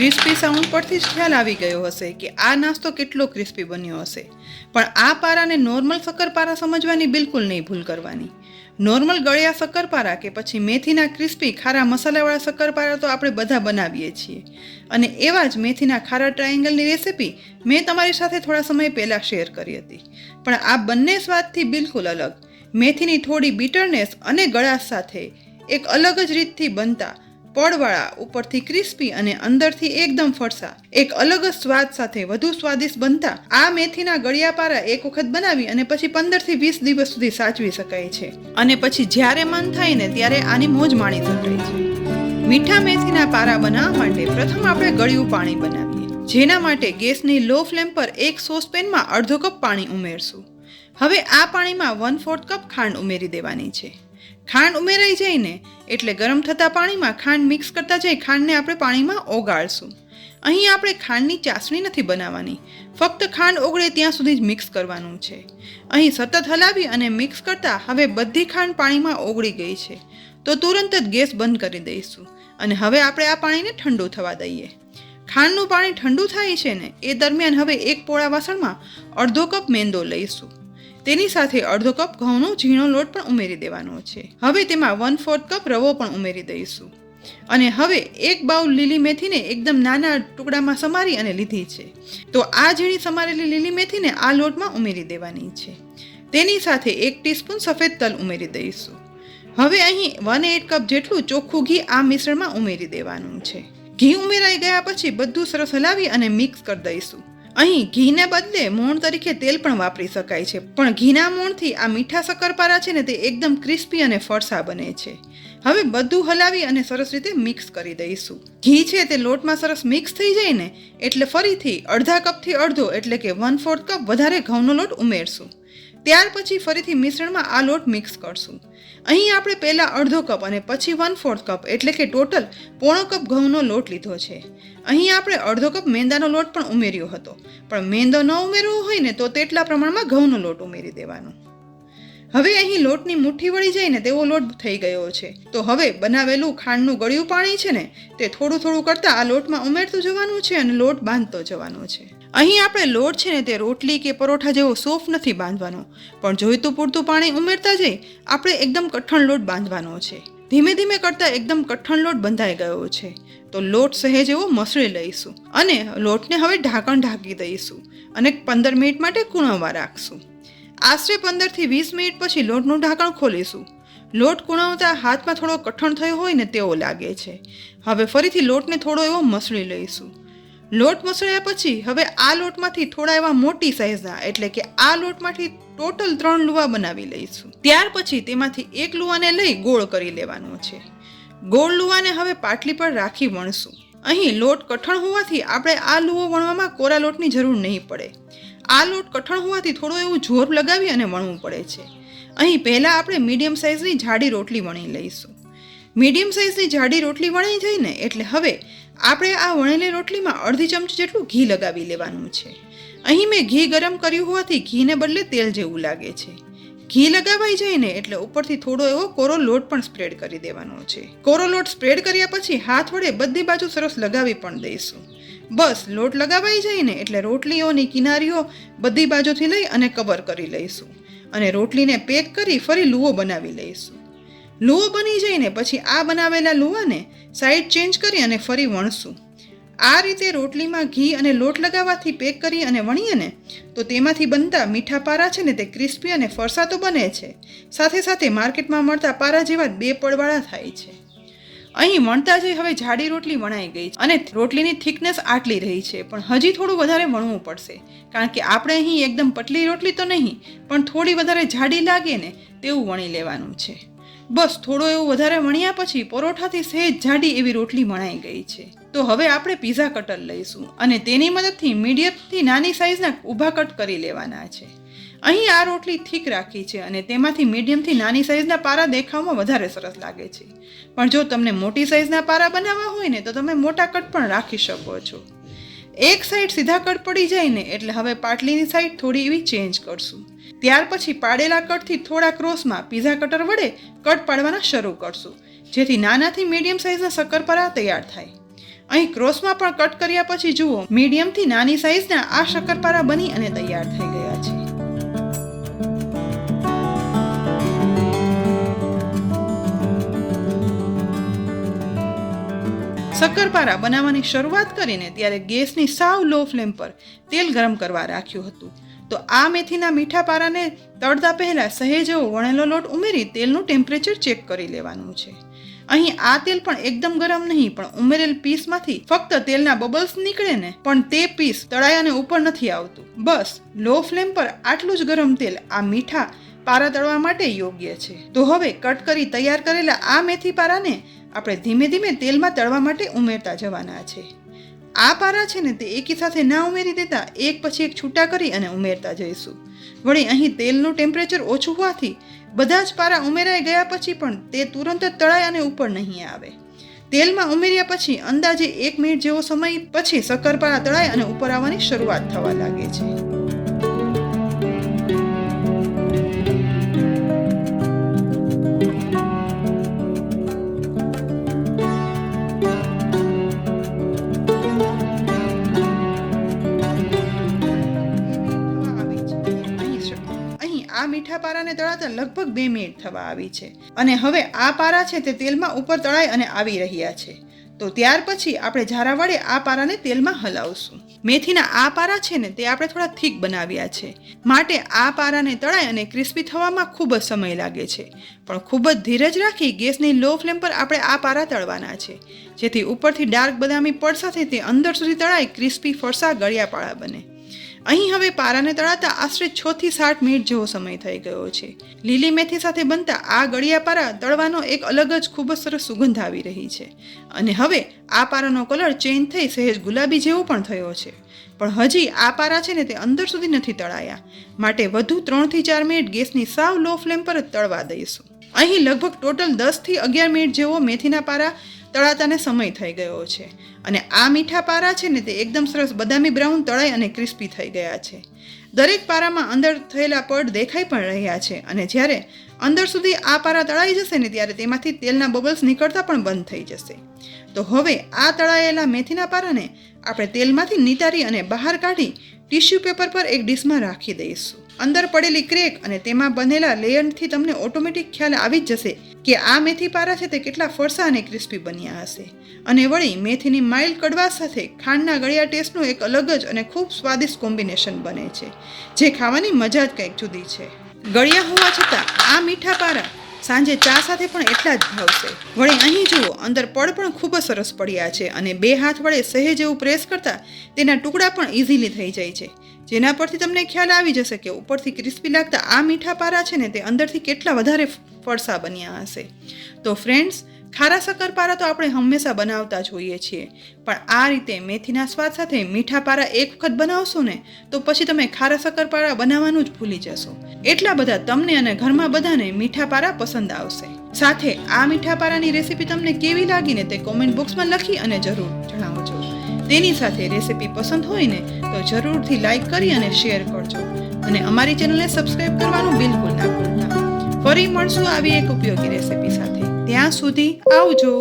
Crispy sound પરથી જ ખ્યાલ આવી ગયો હશે કે આ નાસ્તો કેટલો ક્રિસ્પી બન્યો હશે. પણ આ પારાને નોર્મલ શક્કરપારા સમજવાની બિલકુલ નહીં ભૂલ કરવાની. નોર્મલ ગળ્યા શક્કરપારા કે પછી મેથીના ક્રિસ્પી ખારા મસાલાવાળા શક્કરપારા તો આપણે બધા બનાવીએ છીએ. અને એવા જ મેથીના ખારા ટ્રાયેંગલની રેસિપી મેં તમારી સાથે થોડા સમય પહેલાં શેર કરી હતી. પણ આ બંને સ્વાદથી બિલકુલ અલગ, મેથીની થોડી બીટરનેસ અને ગળાશ સાથે એક અલગ જ રીતથી બનતા પડવાળા, ઉપરથી ક્રિસ્પી અને અંદરથી એકદમ ફરસા, એક અલગ જ સ્વાદ સાથે વધુ સ્વાદિષ્ટ બનતા આ મેથીના ગળ્યા પારા એક વખત બનાવી અને પછી 15 થી 20 દિવસ સુધી સાચવી શકાય છે. અને પછી જ્યારે મન થાય ને ત્યારે આની મોજ માણી શકાય છે. મીઠા મેથીના પારા બનાવવા માટે પ્રથમ આપણે ગળ્યું પાણી બનાવીએ. જેના માટે ગેસની લો ફ્લેમ પર એક સોસપેનમાં અડધો કપ પાણી ઉમેરશું. હવે આ પાણીમાં 1/4 કપ ખાંડ ઉમેરી દેવાની છે. ખાંડ ઉમેરાઈ જાય ને એટલે ગરમ થતા પાણીમાં ખાંડ મિક્સ કરતા જઈ ખાંડને આપણે પાણીમાં ઓગાળશું. અહીં આપણે ખાંડની ચાસણી નથી બનાવવાની, ફક્ત ખાંડ ઓગળે ત્યાં સુધી જ મિક્સ કરવાનું છે. અહીં સતત હલાવી અને મિક્સ કરતા હવે બધી ખાંડ પાણીમાં ઓગળી ગઈ છે તો તુરંત જ ગેસ બંધ કરી દઈશું. અને હવે આપણે આ પાણીને ઠંડુ થવા દઈએ. ખાંડનું પાણી ઠંડુ થાય છે ને એ દરમિયાન હવે એક પોળા વાસણમાં અડધો કપ મેંદો લઈશું. તેની સાથે અડધો કપ ઘઉંનો ઝીણો લોટ પણ ઉમેરી દેવાનો છે. હવે તેમાં 1/4 કપ રવો પણ ઉમેરી દઈશું. અને હવે એક બાઉલ લીલી મેથીને એકદમ નાના ટુકડામાં સમારી અને લીધી છે. તો આ ઝીણી સમારેલી લીલી મેથીને આ લોટમાં ઉમેરી દેવાની છે. તેની સાથે 1 ટીસ્પૂન સફેદ તલ ઉમેરી દઈશું. હવે અહીં 1/8 કપ જેટલું ચોખ્ખું ઘી આ મિશ્રણમાં ઉમેરી દેવાનું છે. ઘી ઉમેરાઈ ગયા પછી બધું સરસ હલાવી અને મિક્સ કરી દઈશું. અહીં ઘીને બદલે મોણ તરીકે તેલ પણ વાપરી શકાય છે, પણ ઘીના મોણથી આ મીઠા શક્કરપારા છે ને તે એકદમ ક્રિસ્પી અને ફરસા બને છે. હવે બધું હલાવી અને સરસ રીતે મિક્સ કરી દઈશું. ઘી છે તે લોટમાં સરસ મિક્સ થઈ જાય ને એટલે ફરીથી અડધા કપથી અડધો એટલે કે 1/4 કપ વધારે ઘઉંનો લોટ ઉમેરશું. ત્યાર પછી ફરીથી મિશ્રણમાં આ લોટ મિક્સ કરશું. અહીં આપણે પહેલાં અડધો કપ અને પછી 1/4 કપ એટલે કે ટોટલ પોણો કપ ઘઉંનો લોટ લીધો છે. અહીં આપણે અડધો કપ મેંદાનો લોટ પણ ઉમેર્યો હતો, પણ મેંદો ન ઉમેરવો હોય ને તો તેટલા પ્રમાણમાં ઘઉંનો લોટ ઉમેરી દેવાનો. હવે અહીં લોટની મુઠ્ઠી વળી જાય ને તેવો લોટ થઈ ગયો છે. તો હવે બનાવેલું ખાંડનું ગળ્યું પાણી છે ને તે થોડું થોડું કરતાં આ લોટમાં ઉમેરતું જવાનું છે અને લોટ બાંધતો જવાનો છે. અહીં આપણે લોટ છે ને તે રોટલી કે પરોઠા જેવો સોફ્ટ નથી બાંધવાનો, પણ જોઈતું પૂરતું પાણી ઉમેરતા જઈ આપણે એકદમ કઠણ લોટ બાંધવાનો છે. ધીમે ધીમે કરતાં એકદમ કઠણ લોટ બંધાઈ ગયો છે તો લોટ સહેજ એવો મસળી લઈશું અને લોટને હવે ઢાંકણ ઢાંકી દઈશું અને 15 મિનિટ માટે કૂણવવા રાખશું. આશરે 15 થી 20 મિનિટ પછી લોટનું ઢાંકણ ખોલીશું. લોટ કૂણવતા હાથમાં થોડો કઠણ થયો હોય ને તેવો લાગે છે. હવે ફરીથી લોટને થોડો એવો મસળી લઈશું. લોટ મસળ્યા પછી હવે આ લોટમાંથી થોડા એવા મોટી સાઈઝના એટલે કે આ લોટમાંથી ટોટલ 3 લુવા બનાવી લઈશું. ત્યાર પછી તેમાંથી એક લુવાને લઈ ગોળ કરી લેવાનો છે. ગોળ લુવાને હવે પાટલી પર રાખી વણશું. અહીં લોટ કઠણ હોવાથી આપણે આ લુવો વણવામાં કોરા લોટની જરૂર નહીં પડે. આ લોટ કઠણ હોવાથી થોડું એવું જોર લગાવી અને વણવું પડે છે. અહીં પહેલાં આપણે મીડિયમ સાઇઝની જાડી રોટલી વણી લઈશું. મીડિયમ સાઇઝની જાડી રોટલી વણાઈ જાય ને એટલે હવે આપણે આ વણેલી રોટલીમાં અડધી ચમચી જેટલું ઘી લગાવી લેવાનું છે. અહીં મેં ઘી ગરમ કર્યું હોવાથી ઘીને બદલે તેલ જેવું લાગે છે. ઘી લગાવાઈ જાય ને એટલે ઉપરથી થોડો એવો કોરો લોટ પણ સ્પ્રેડ કરી દેવાનો છે. કોરો લોટ સ્પ્રેડ કર્યા પછી હાથ વડે બધી બાજુ સરસ લગાવી પણ દઈશું. બસ લોટ લગાવાઈ જાય ને એટલે રોટલીઓની કિનારીઓ બધી બાજુથી લઈ અને કવર કરી લઈશું અને રોટલીને પેક કરી ફરી લુવો બનાવી લઈશું. લુવો બની જાય ને પછી આ બનાવેલા લુવાને સાઈડ ચેન્જ કરી અને ફરી વણશું. આ રીતે રોટલીમાં ઘી અને લોટ લગાવવાથી પેક કરી અને વણીએ ને તો તેમાંથી બનતા મીઠા પારા છે ને તે ક્રિસ્પી અને ફરસા તો બને છે, સાથે સાથે માર્કેટમાં મળતા પારા જેવા 2 પડવાળા થાય છે. અહીં વણતા જઈ હવે જાડી રોટલી વણાઈ ગઈ છે અને રોટલીની થિકનેસ આટલી રહી છે, પણ હજી થોડું વધારે વણવું પડશે કારણ કે આપણે અહીં એકદમ પતલી રોટલી તો નહીં પણ થોડી વધારે જાડી લાગે ને તેવું વણી લેવાનું છે. બસ થોડો એવું વધારે વણ્યા પછી પરોઠાથી સહેજ જાડી એવી રોટલી વણાઈ ગઈ છે. તો હવે આપણે પીઝા કટર લઈશું અને તેની મદદથી મીડિયમથી નાની સાઇઝના ઊભા કટ કરી લેવાના છે. અહીં આ રોટલી થીક રાખી છે અને તેમાંથી મીડિયમથી નાની સાઇઝના પારા દેખાવમાં વધારે સરસ લાગે છે, પણ જો તમને મોટી સાઇઝના પારા બનાવવા હોય ને તો તમે મોટા કટ પણ રાખી શકો છો. એક સાઈડ સીધા કટ પડી જાય ને એટલે હવે પાટલીની સાઈડ થોડી એવી ચેન્જ કરશું. ત્યાર પછી પાડેલા કટથી થોડા ક્રોસમાં પીઝા કટર વડે કટ પાડવાના શરૂ કરશું, જેથી નાનાથી મીડિયમ સાઇઝના શક્કરપારા તૈયાર થાય. અહીં ક્રોસમાં પણ કટ કર્યા પછી જુઓ મીડિયમથી નાની સાઈઝના આ શક્કરપારા બની અને તૈયાર થઈ ગયા છે. શક્કરપારા બનાવવાની શરૂઆત કરીને ત્યારે ગેસની સાવ લો ફ્લેમ પર તેલ ગરમ કરવા રાખ્યું હતું. તો આ મેથીના મીઠા પારાને તળતા પહેલા સહેજ એવો વણેલો લોટ ઉમેરી તેલનું ટેમ્પરેચર ચેક કરી લેવાનું છે. અહીં આ તેલ પણ એકદમ ગરમ નહીં, પણ ઉમેરેલ પીસમાંથી ફક્ત તેલના બબલ્સ નીકળે ને પણ તે પીસ તળાય અને ઉપર નથી આવતું. બસ લો ફ્લેમ પર આટલું જ ગરમ તેલ આ મીઠા પારા તળવા માટે યોગ્ય છે. તો હવે કટ કરી તૈયાર કરેલા આ મેથી પારાને આપણે ધીમે ધીમે તેલમાં તળવા માટે ઉમેરતા જવાના છે. આ પારા છે ને તે એકી સાથે ના ઉમેરી દેતા એક પછી એક છૂટા કરી અને ઉમેરતા જઈશું. વળી અહીં તેલનું ટેમ્પરેચર ઓછું હોવાથી બધા જ પારા ઉમેરાઈ ગયા પછી પણ તે તુરંત જ તળાય અને ઉપર નહીં આવે. તેલમાં ઉમેર્યા પછી અંદાજે 1 મિનિટ જેવો સમય પછી શક્કરપારા તળાય અને ઉપર આવવાની શરૂઆત થવા લાગે છે. આ મીઠા પારાને તળાતા લગભગ 2 મિનિટ થવા આવી છે અને હવે આ પારા છે તે તેલમાં ઉપર તળાય અને આવી રહ્યા છે. તો ત્યાર પછી આપણે ઝારા વડે આ પારાને તેલમાં હલાવશું. મેથીના આ પારા છે ને તે આપણે થોડા થીક બનાવ્યા છે, માટે આ પારાને તળાય અને ક્રિસ્પી થવામાં ખૂબ જ સમય લાગે છે. પણ ખૂબ જ ધીરજ રાખી ગેસની લો ફ્લેમ પર આપણે આ પારા તળવાના છે, જેથી ઉપરથી ડાર્ક બદામી પડ સાથે તે અંદર સુધી તળાય ક્રિસ્પી ફરસા ગળિયાપાળા બને. અહીં હવે પારાને તળાતા આશરે 6 થી 7 મિનિટ જેવો સમય થઈ ગયો છે. લીલી મેથી સાથે બનતા આ ગળિયાપારા તળવાનો એક અલગ જ ખૂબ જ સરસ સુગંધ આવી રહી છે અને હવે આ પારાનો કલર ચેન્જ થઈ સહેજ ગુલાબી જેવો પણ થયો છે. પણ હજી આ પારા છે ને તે અંદર સુધી નથી તળાયા, માટે વધુ 3 થી 4 મિનિટ ગેસની સાવ લો ફ્લેમ પર જ તળવા દઈશું. અહીં લગભગ ટોટલ 10 થી 11 મિનિટ જેવો મેથીના પારા તળાતાને સમય થઈ ગયો છે અને આ મીઠા પારા છે ને તે એકદમ સરસ બદામી બ્રાઉન તળાઈ અને ક્રિસ્પી થઈ ગયા છે. દરેક પારામાં અંદર થયેલા પડ દેખાઈ પણ રહ્યા છે અને જ્યારે અંદર સુધી આ પારા તળાઈ જશે ને ત્યારે તેમાંથી તેલના બબલ્સ નીકળતા પણ બંધ થઈ જશે. તો હવે આ તળાયેલા મેથીના પારાને આપણે તેલમાંથી નિતારી અને બહાર કાઢી ટિશ્યુ પેપર પર એક ડીશમાં રાખી દઈશું. અંદર પડેલી ક્રેક અને તેમાં બનેલા લેયરથી તમને ઓટોમેટિક ખ્યાલ આવી જ જશે કે આ મેથી પારા છે તે કેટલા ફરસા અને ક્રિસ્પી બન્યા હશે. અને વળી મેથીની માઇલ્ડ કડવાશ સાથે ખાંડના ગળ્યા ટેસ્ટનું એક અલગ જ અને ખૂબ સ્વાદિષ્ટ કોમ્બિનેશન બને છે, જે ખાવાની મજા જ કંઈક જુદી છે. ગળ્યા હોવા છતાં આ મીઠા પારા સાંજે ચા સાથે પણ એટલા જ ભાવશે. વળી અહીં જુઓ અંદર પડ પણ ખૂબ જ સરસ પડ્યા છે અને 2 હાથ વડે સહેજ એવું પ્રેસ કરતા તેના ટુકડા પણ ઇઝીલી થઈ જાય છે, જેના પરથી તમને ખ્યાલ આવી જશે કે ઉપરથી ક્રિસ્પી લાગતા આ મીઠા પારા છે ને તે અંદરથી કેટલા વધારે ફરસા બન્યા હશે. તો ફ્રેન્ડ્સ, ખારા શક્કરપારા તો આપણે હંમેશા બનાવતા જ હોઈએ છીએ, પણ આ રીતે મેથીના સ્વાદ સાથે મીઠા પારા એક વખત બનાવશો ને તો પછી તમે ખારા શક્કરપારા બનાવવાનું જ ભૂલી જશો. એટલા બધા તમને અને ઘરમાં બધાને મીઠા પારા પસંદ આવશે. સાથે આ મીઠા પારાની રેસીપી તમને કેવી લાગીને તે કોમેન્ટ બોક્સમાં લખી અને જરૂર જણાવજો. તેની સાથે રેસીપી પસંદ હોય ને તો જરૂરથી લાઈક કરી અને શેર કરજો અને અમારી ચેનલને સબસ્ક્રાઇબ કરવાનું બિલકુલ ના ભૂલતા. ફરી મળશું આવી એક ઉપયોગી રેસીપી સાથે. ત્યાં સુધી આવજો.